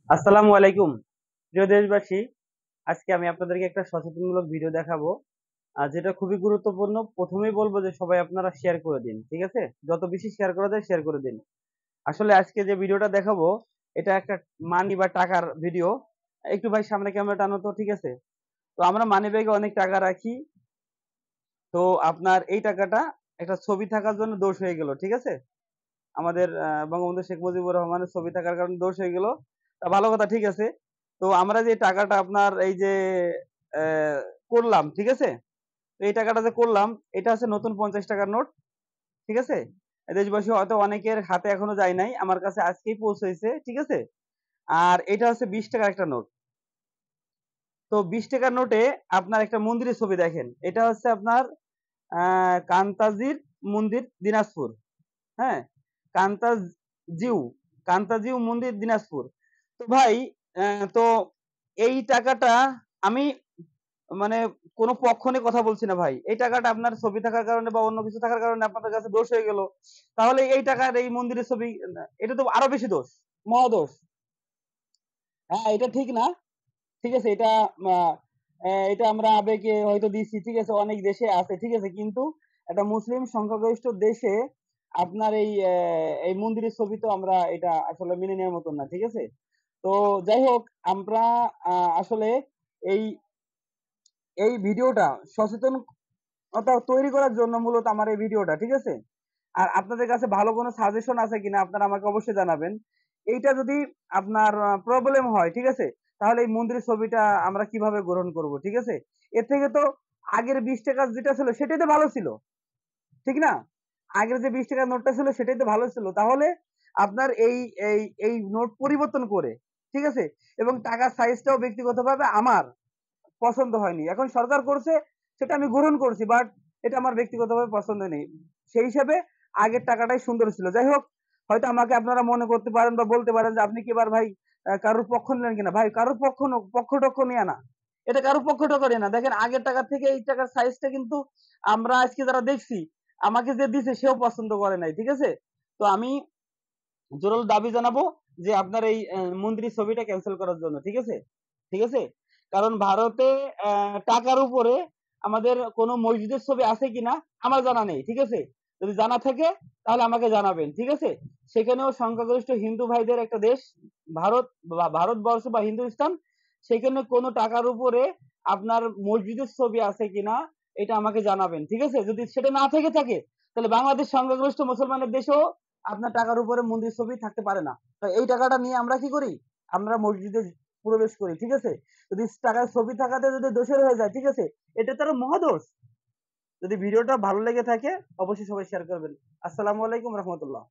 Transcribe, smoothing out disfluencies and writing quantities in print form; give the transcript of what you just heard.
আসসালামু আলাইকুম প্রিয় দেশবাসী। আজকে আমি আপনাদেরকে একটা সচেতনমূলক ভিডিও দেখাবো, যেটা খুবই গুরুত্বপূর্ণ। প্রথমেই বলবো যে সবাই আপনারা শেয়ার করে দিন, ঠিক আছে? যত বেশি শেয়ার করা যায় শেয়ার করে দিন। আসলে আজকে যে ভিডিওটা দেখাবো, এটা একটা মানি বা টাকার ভিডিও। একটু ভাই সামনে ক্যামেরা টানো তো, ঠিক আছে? তো আমরা মানি ব্যাগে অনেক টাকা রাখি। তো আপনার এই টাকাটা একটা ছবি থাকার জন্য দোষ হয়ে গেল, ঠিক আছে? আমাদের বঙ্গবন্ধু শেখ মুজিবুর রহমানের ছবি থাকার কারণে দোষ হয়ে গেল। তা ভালো কথা, ঠিক আছে। তো আমরা যে টাকাটা আপনার এই যে আহ, করলাম, ঠিক আছে? তো এই টাকাটা যে করলাম, এটা হচ্ছে নতুন 50 টাকার নোট, ঠিক আছে? দেশবাসী হয়তো অনেকের হাতে এখনো যায় নাই, আমার কাছে আজকেই পৌঁছেছে, ঠিক আছে? আর এটা হচ্ছে 20 টাকার একটা নোট। তো 20 টাকার নোটে আপনার একটা মন্দিরের ছবি দেখেন, এটা হচ্ছে আপনার কান্তাজির মন্দির, দিনাজপুর। হ্যাঁ, কান্তাজিউ কান্তাজিউ মন্দির, দিনাজপুর। তো ভাই, তো এই টাকাটা আমি মানে কোনো পক্ষ নিয়ে কথা বলছি না ভাই। এই টাকাটা আপনার ছবি থাকার কারণে বা অন্য কিছু থাকার কারণে আপনাদের কাছে দোষ হয়ে গেল। তাহলে এই টাকার এই মন্দিরের ছবি, এটা তো আরো বেশি দোষ, মহাদোষ। হ্যাঁ, এটা ঠিক না। ঠিক আছে, এটা আহ, এটা আমরা আবেগে হয়তো দিচ্ছি, ঠিক আছে, অনেক দেশে আছে, ঠিক আছে, কিন্তু একটা মুসলিম সংখ্যাগরিষ্ঠ দেশে আপনার এই মন্দিরের ছবি তো আমরা এটা আসলে মেনে নেওয়ার মতন না, ঠিক আছে? তো যাই হোক, আমরা আসলে এই এই ভিডিওটা সচেতনতা তৈরি করার জন্য মূলত আমার এই ভিডিওটা, ঠিক আছে? আর আপনাদের কাছে ভালো কোনো সাজেশন আছে কিনা আপনারা আমাকে অবশ্যই জানাবেন। এইটা যদি আপনার প্রবলেম হয়, ঠিক আছে, তাহলে এই মন্দিরের ছবিটা আমরা কিভাবে গ্রহণ করব, ঠিক আছে? এর থেকে তো আগের 20 টাকা যেটা ছিল সেটাই তো ভালো ছিল, ঠিক না? আগের যে 20 টাকার নোটটা ছিল সেটাই তো ভালো ছিল। তাহলে আপনার এই নোট পরিবর্তন করে, ঠিক আছে, এবং টাকার সাইজটাও ব্যক্তিগতভাবে আমার পছন্দ হয়নি। এখন সরকার করছে, সেটা আমি গ্রহণ করছি, বাট এটা আমার ব্যক্তিগতভাবে পছন্দ নেই। সেই হিসাবে আগের টাকাটাই সুন্দর ছিল। যাই হোক, হয়তো আমাকে আপনারা মনে করতে পারেন বা বলতে পারেন যে আপনি কি এবার ভাই কারোর পক্ষ নিলেন কিনা? ভাই, কারোর পক্ষ টক্ষ নিয়ে না, এটা কারোর পক্ষ টক্ষ নিয়ে না। দেখেন, আগের টাকার থেকে এই টাকার সাইজটা কিন্তু আমরা আজকে যারা দেখছি, আমাকে যে দিছে সেও পছন্দ করে নাই, ঠিক আছে? তো আমি জোরালো দাবি জানাবো যে আপনার এই মন্দিরের ছবিটা ক্যান্সেল করার জন্য, ঠিক আছে? ঠিক আছে, কারণ ভারতে টাকার উপরে আমাদের কোনো মসজিদের ছবি আছে কিনা আমার জানা নেই, ঠিক আছে? যদি জানা থাকে তাহলে আমাকে জানাবেন, ঠিক আছে? সেখানেও সংখ্যাগরিষ্ঠ হিন্দু ভাইদের একটা দেশ ভারত, বা ভারতবর্ষ বা হিন্দুস্তান। সেখানে কোনো টাকার উপরে আপনার মসজিদের ছবি আছে কিনা এটা আমাকে জানাবেন, ঠিক আছে? যদি সেটা না থেকে থাকে, তাহলে বাংলাদেশ সংখ্যাগরিষ্ঠ মুসলমানের দেশেও আপনার টাকার উপরে মন্দির ছবি থাকতে পারে না। তো এই টাকাটা নিয়ে আমরা কি করি? আমরা মসজিদে প্রবেশ করি, ঠিক আছে? যদি টাকার ছবি থাকাতে যদি দোষের হয়ে যায়, ঠিক আছে, এটা তার মহাদোষ। যদি ভিডিওটা ভালো লেগে থাকে, অবশ্যই সবাই শেয়ার করবেন। আসসালামু আলাইকুম রহমতুল্লাহ।